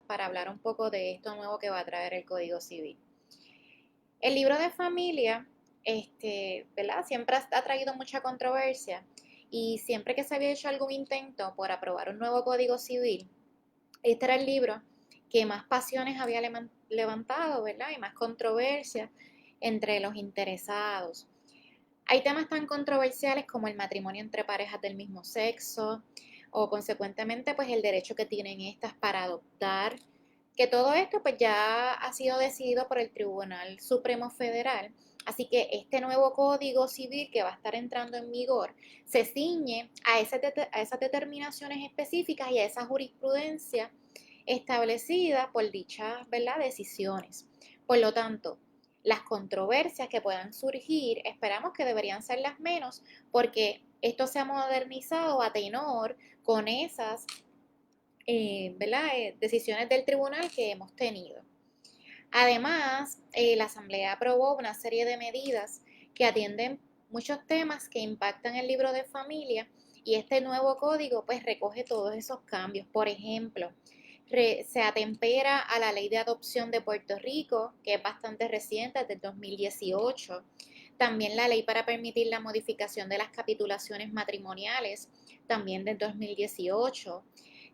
para hablar un poco de esto nuevo que va a traer el Código Civil. El libro de familia, ¿verdad? Siempre ha traído mucha controversia y siempre que se había hecho algún intento por aprobar un nuevo Código Civil, este era el libro que más pasiones había levantado, ¿verdad? Y más controversia entre los interesados. Hay temas tan controversiales como el matrimonio entre parejas del mismo sexo o consecuentemente pues el derecho que tienen estas para adoptar, que todo esto pues ya ha sido decidido por el Tribunal Supremo Federal. Así que este nuevo Código Civil que va a estar entrando en vigor se ciñe a esas determinaciones específicas y a esa jurisprudencia establecida por dichas, ¿verdad?, decisiones. Por lo tanto, las controversias que puedan surgir, esperamos que deberían ser las menos, porque esto se ha modernizado a tenor con esas ¿verdad? Decisiones del tribunal que hemos tenido. Además, la Asamblea aprobó una serie de medidas que atienden muchos temas que impactan el libro de familia y este nuevo código pues recoge todos esos cambios. Por ejemplo, se atempera a la ley de adopción de Puerto Rico, que es bastante reciente, desde 2018. También la ley para permitir la modificación de las capitulaciones matrimoniales, también del 2018.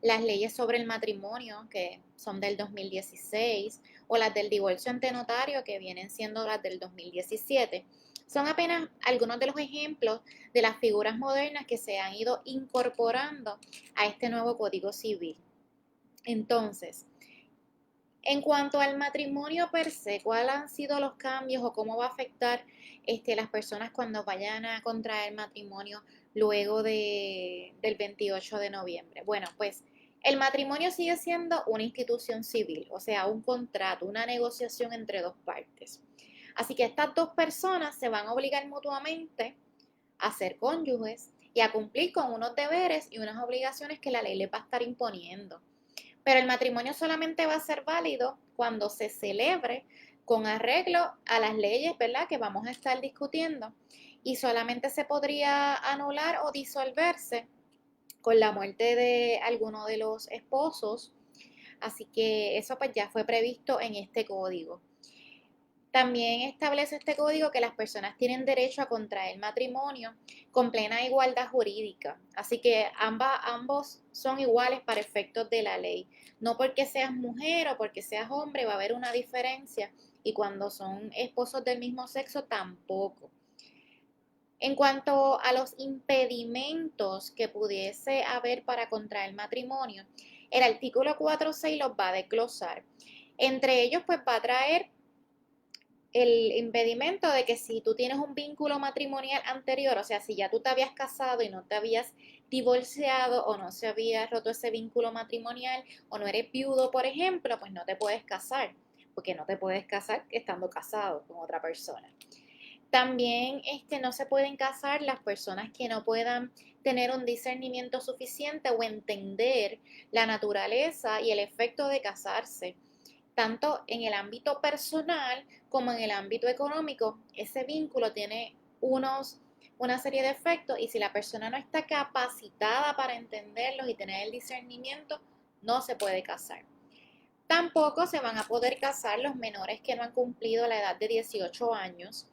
Las leyes sobre el matrimonio, que son del 2016, o las del divorcio ante notario, que vienen siendo las del 2017. Son apenas algunos de los ejemplos de las figuras modernas que se han ido incorporando a este nuevo Código Civil. Entonces, en cuanto al matrimonio per se, ¿cuáles han sido los cambios o cómo va a afectar las personas cuando vayan a contraer matrimonio luego del 28 de noviembre? Bueno, pues el matrimonio sigue siendo una institución civil, o sea, un contrato, una negociación entre dos partes. Así que estas dos personas se van a obligar mutuamente a ser cónyuges y a cumplir con unos deberes y unas obligaciones que la ley les va a estar imponiendo. Pero el matrimonio solamente va a ser válido cuando se celebre con arreglo a las leyes, ¿verdad?, que vamos a estar discutiendo, y solamente se podría anular o disolverse con la muerte de alguno de los esposos. Así que eso pues ya fue previsto en este código. También establece este código que las personas tienen derecho a contraer matrimonio con plena igualdad jurídica. Así que ambos son iguales para efectos de la ley. No porque seas mujer o porque seas hombre va a haber una diferencia, y cuando son esposos del mismo sexo tampoco. En cuanto a los impedimentos que pudiese haber para contraer matrimonio, el artículo 4.6 los va a desglosar. Entre ellos pues va a traer el impedimento de que si tú tienes un vínculo matrimonial anterior, o sea, si ya tú te habías casado y no te habías divorciado o no se había roto ese vínculo matrimonial o no eres viudo, por ejemplo, pues no te puedes casar, porque no te puedes casar estando casado con otra persona. También no se pueden casar las personas que no puedan tener un discernimiento suficiente o entender la naturaleza y el efecto de casarse tanto en el ámbito personal como en el ámbito económico. Ese vínculo tiene una serie de efectos, y si la persona no está capacitada para entenderlos y tener el discernimiento, no se puede casar. Tampoco se van a poder casar los menores que no han cumplido la edad de 18 años,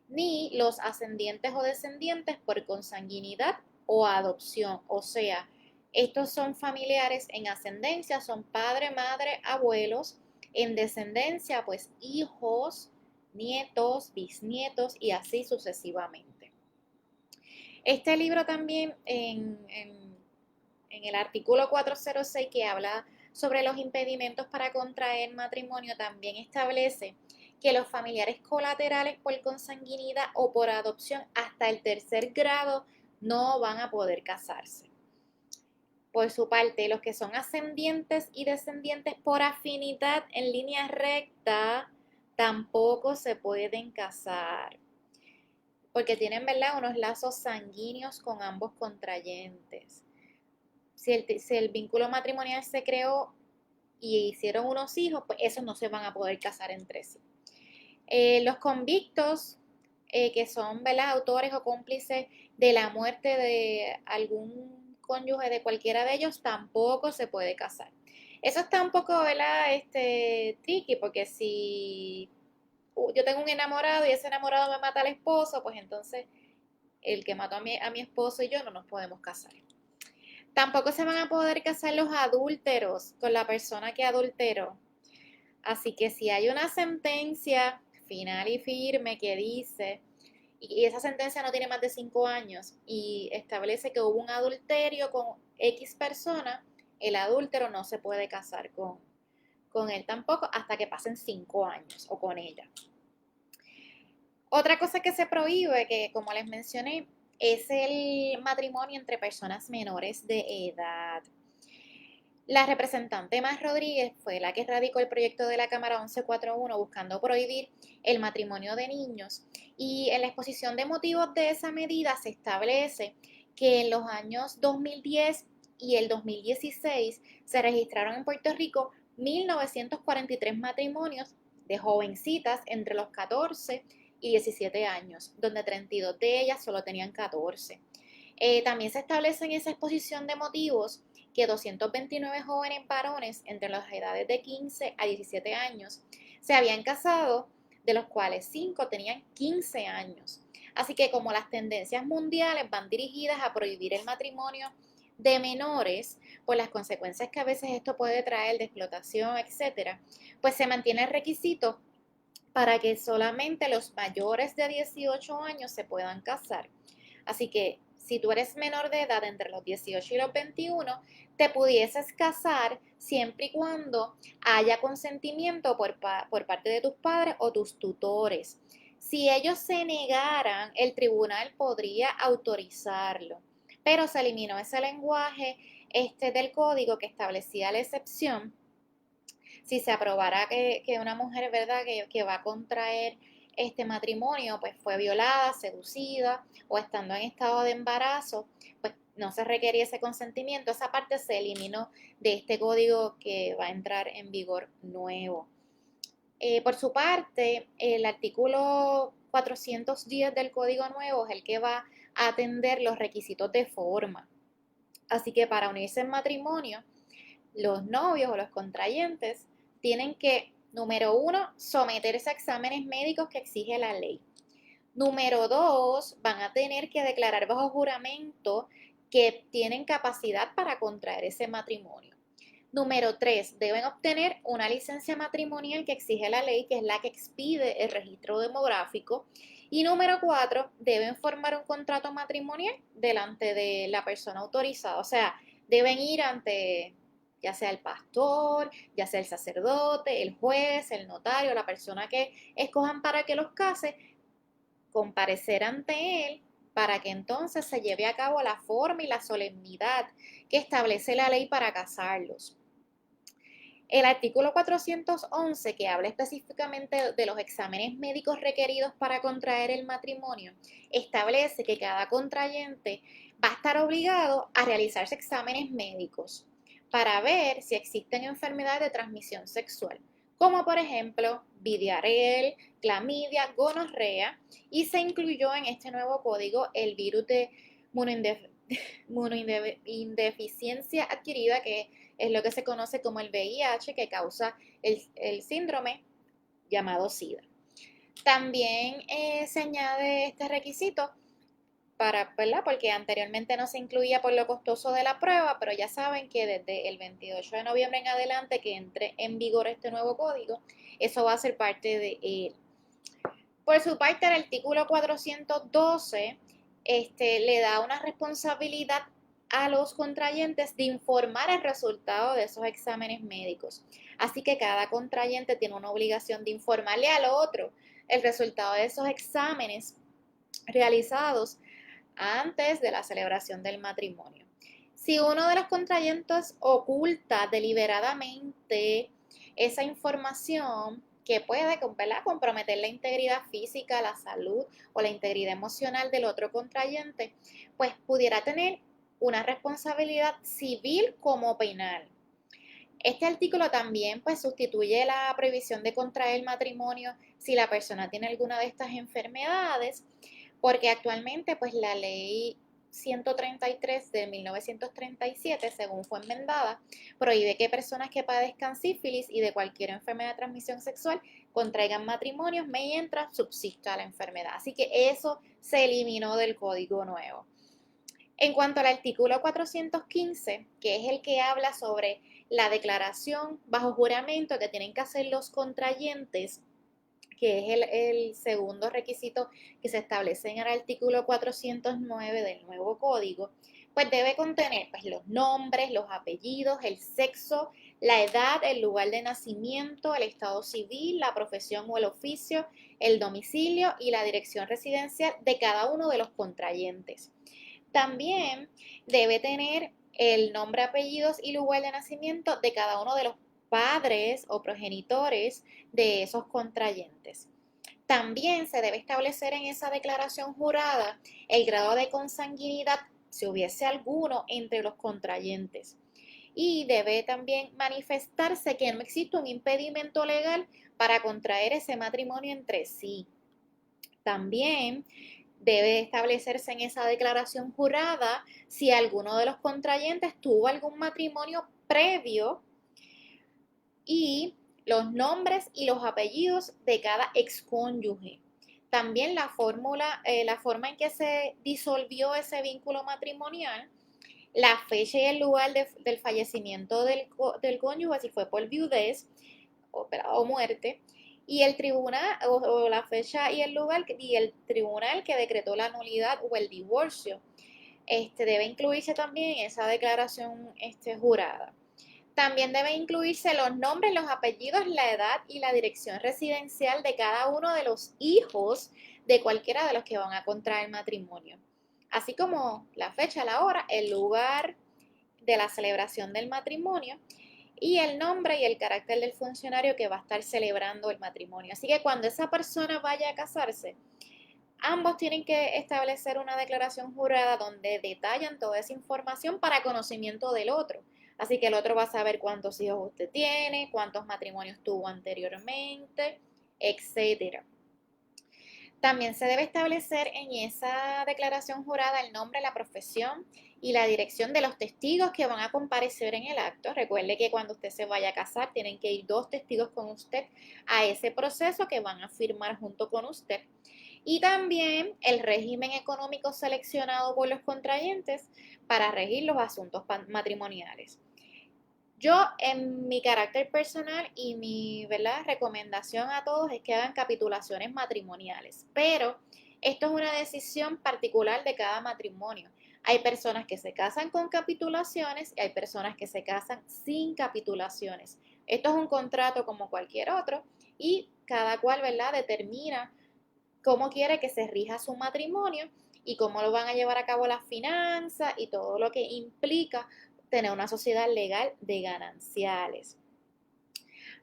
ni los ascendientes o descendientes por consanguinidad o adopción. O sea, estos son familiares en ascendencia, son padre, madre, abuelos; en descendencia, pues hijos, nietos, bisnietos y así sucesivamente. Este libro también en el artículo 406, que habla sobre los impedimentos para contraer matrimonio, también establece que los familiares colaterales por consanguinidad o por adopción hasta el tercer grado no van a poder casarse. Por su parte, los que son ascendientes y descendientes por afinidad en línea recta tampoco se pueden casar, porque tienen, ¿verdad?, unos lazos sanguíneos con ambos contrayentes. Si el vínculo matrimonial se creó y hicieron unos hijos, pues esos no se van a poder casar entre sí. Los convictos, que son, ¿verdad?, autores o cómplices de la muerte de algún cónyuge de cualquiera de ellos, tampoco se puede casar. Eso está un poco, ¿verdad? Tricky, porque si yo tengo un enamorado y ese enamorado me mata al esposo, pues entonces el que mató a mi esposo y yo no nos podemos casar. Tampoco se van a poder casar los adúlteros con la persona que adulteró. Así que si hay una sentencia final y firme que dice, y esa sentencia no tiene más de 5 años, y establece que hubo un adulterio con X persona, el adúltero no se puede casar con él tampoco hasta que pasen 5 años o con ella. Otra cosa que se prohíbe, que como les mencioné, es el matrimonio entre personas menores de edad. La representante Más Rodríguez fue la que radicó el proyecto de la Cámara 1141 buscando prohibir el matrimonio de niños, y en la exposición de motivos de esa medida se establece que en los años 2010 y el 2016 se registraron en Puerto Rico 1943 matrimonios de jovencitas entre los 14 y 17 años, donde 32 de ellas solo tenían 14. También se establece en esa exposición de motivos que 229 jóvenes varones entre las edades de 15 a 17 años se habían casado, de los cuales 5 tenían 15 años. Así que como las tendencias mundiales van dirigidas a prohibir el matrimonio de menores por las consecuencias que a veces esto puede traer de explotación, etcétera, pues se mantiene el requisito para que solamente los mayores de 18 años se puedan casar. Así que si tú eres menor de edad entre los 18 y los 21, te pudieses casar siempre y cuando haya consentimiento por parte de tus padres o tus tutores. Si ellos se negaran, el tribunal podría autorizarlo, pero se eliminó ese lenguaje del código que establecía la excepción si se aprobara que una mujer, ¿verdad?, que va a contraer este matrimonio, pues fue violada, seducida o estando en estado de embarazo, pues no se requería ese consentimiento. Esa parte se eliminó de este código que va a entrar en vigor nuevo. Por su parte, el artículo 410 del código nuevo es el que va a atender los requisitos de forma. Así que para unirse en matrimonio, los novios o los contrayentes tienen que, número 1, someterse a exámenes médicos que exige la ley. Número 2, van a tener que declarar bajo juramento que tienen capacidad para contraer ese matrimonio. Número 3, deben obtener una licencia matrimonial que exige la ley, que es la que expide el registro demográfico. Y número 4, deben formar un contrato matrimonial delante de la persona autorizada. O sea, deben ir ante ya sea el pastor, ya sea el sacerdote, el juez, el notario, la persona que escojan para que los case, comparecer ante él para que entonces se lleve a cabo la forma y la solemnidad que establece la ley para casarlos. El artículo 411, que habla específicamente de los exámenes médicos requeridos para contraer el matrimonio, establece que cada contrayente va a estar obligado a realizarse exámenes médicos para ver si existen enfermedades de transmisión sexual, como por ejemplo vidiarel, clamidia, gonorrea, y se incluyó en este nuevo código el virus de inmunodeficiencia adquirida, que es lo que se conoce como el VIH, que causa el síndrome llamado SIDA. También se añade este requisito ¿verdad? Porque anteriormente no se incluía por lo costoso de la prueba, pero ya saben que desde el 28 de noviembre en adelante que entre en vigor este nuevo código, eso va a ser parte de él. Por su parte, el artículo 412 le da una responsabilidad a los contrayentes de informar el resultado de esos exámenes médicos. Así que cada contrayente tiene una obligación de informarle al otro el resultado de esos exámenes realizados antes de la celebración del matrimonio. Si uno de los contrayentes oculta deliberadamente esa información que puede, ¿verdad?, comprometer la integridad física, la salud o la integridad emocional del otro contrayente, pues pudiera tener una responsabilidad civil como penal. Este artículo también pues sustituye la prohibición de contraer matrimonio si la persona tiene alguna de estas enfermedades, porque actualmente pues la ley 133 de 1937, según fue enmendada, prohíbe que personas que padezcan sífilis y de cualquier enfermedad de transmisión sexual contraigan matrimonios mientras subsista la enfermedad. Así que eso se eliminó del Código Nuevo. En cuanto al artículo 415, que es el que habla sobre la declaración bajo juramento que tienen que hacer los contrayentes, que es el segundo requisito que se establece en el artículo 409 del nuevo código, pues debe contener pues, los nombres, los apellidos, el sexo, la edad, el lugar de nacimiento, el estado civil, la profesión o el oficio, el domicilio y la dirección residencial de cada uno de los contrayentes. También debe tener el nombre, apellidos y lugar de nacimiento de cada uno de los padres o progenitores de esos contrayentes. También se debe establecer en esa declaración jurada el grado de consanguinidad, si hubiese alguno, entre los contrayentes. Y debe también manifestarse que no existe un impedimento legal para contraer ese matrimonio entre sí. También debe establecerse en esa declaración jurada si alguno de los contrayentes tuvo algún matrimonio previo y los nombres y los apellidos de cada excónyuge. También la forma en que se disolvió ese vínculo matrimonial, la fecha y el lugar del fallecimiento del cónyuge, si fue por viudez o muerte, y el tribunal, o la fecha y el lugar, y el tribunal que decretó la nulidad o el divorcio, debe incluirse también en esa declaración jurada. También deben incluirse los nombres, los apellidos, la edad y la dirección residencial de cada uno de los hijos de cualquiera de los que van a contraer matrimonio, así como la fecha, la hora, el lugar de la celebración del matrimonio y el nombre y el carácter del funcionario que va a estar celebrando el matrimonio. Así que cuando esa persona vaya a casarse, ambos tienen que establecer una declaración jurada donde detallan toda esa información para conocimiento del otro. Así que el otro va a saber cuántos hijos usted tiene, cuántos matrimonios tuvo anteriormente, etcétera. También se debe establecer en esa declaración jurada el nombre, la profesión y la dirección de los testigos que van a comparecer en el acto. Recuerde que cuando usted se vaya a casar tienen que ir 2 testigos con usted a ese proceso que van a firmar junto con usted. Y también el régimen económico seleccionado por los contrayentes para regir los asuntos matrimoniales. Yo, en mi carácter personal y mi recomendación a todos es que hagan capitulaciones matrimoniales, pero esto es una decisión particular de cada matrimonio. Hay personas que se casan con capitulaciones y hay personas que se casan sin capitulaciones. Esto es un contrato como cualquier otro y cada cual, determina cómo quiere que se rija su matrimonio y cómo lo van a llevar a cabo las finanzas y todo lo que implica tener una sociedad legal de gananciales.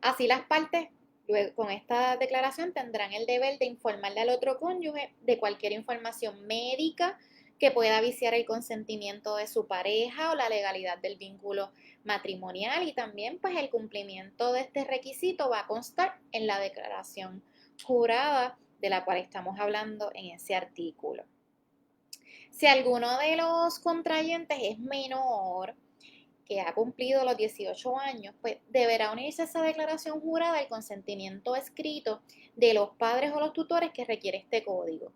Así las partes, luego, con esta declaración, tendrán el deber de informarle al otro cónyuge de cualquier información médica que pueda viciar el consentimiento de su pareja o la legalidad del vínculo matrimonial, y también pues el cumplimiento de este requisito va a constar en la declaración jurada de la cual estamos hablando en ese artículo. Si alguno de los contrayentes es menor, que ha cumplido los 18 años, pues deberá unirse a esa declaración jurada el consentimiento escrito de los padres o los tutores que requiere este código.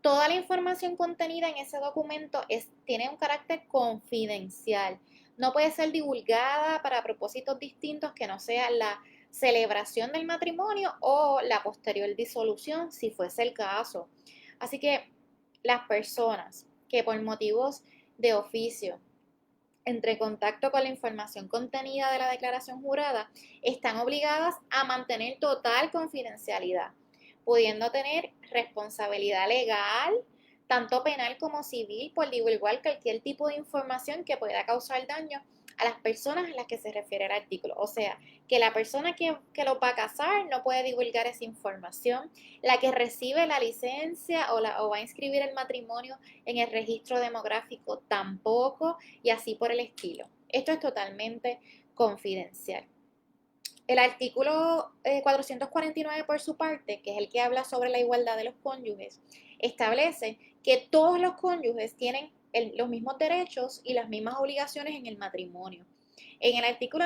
Toda la información contenida en ese documento tiene un carácter confidencial. No puede ser divulgada para propósitos distintos que no sea la celebración del matrimonio o la posterior disolución, si fuese el caso. Así que las personas que por motivos de oficio entre en contacto con la información contenida de la declaración jurada están obligadas a mantener total confidencialidad, pudiendo tener responsabilidad legal, tanto penal como civil, por divulgar cualquier tipo de información que pueda causar daño a las personas a las que se refiere el artículo. O sea, que la persona que lo va a casar no puede divulgar esa información, la que recibe la licencia o va a inscribir el matrimonio en el registro demográfico tampoco, y así por el estilo. Esto es totalmente confidencial. El artículo 449, por su parte, que es el que habla sobre la igualdad de los cónyuges, establece que todos los cónyuges tienen los mismos derechos y las mismas obligaciones en el matrimonio. En el artículo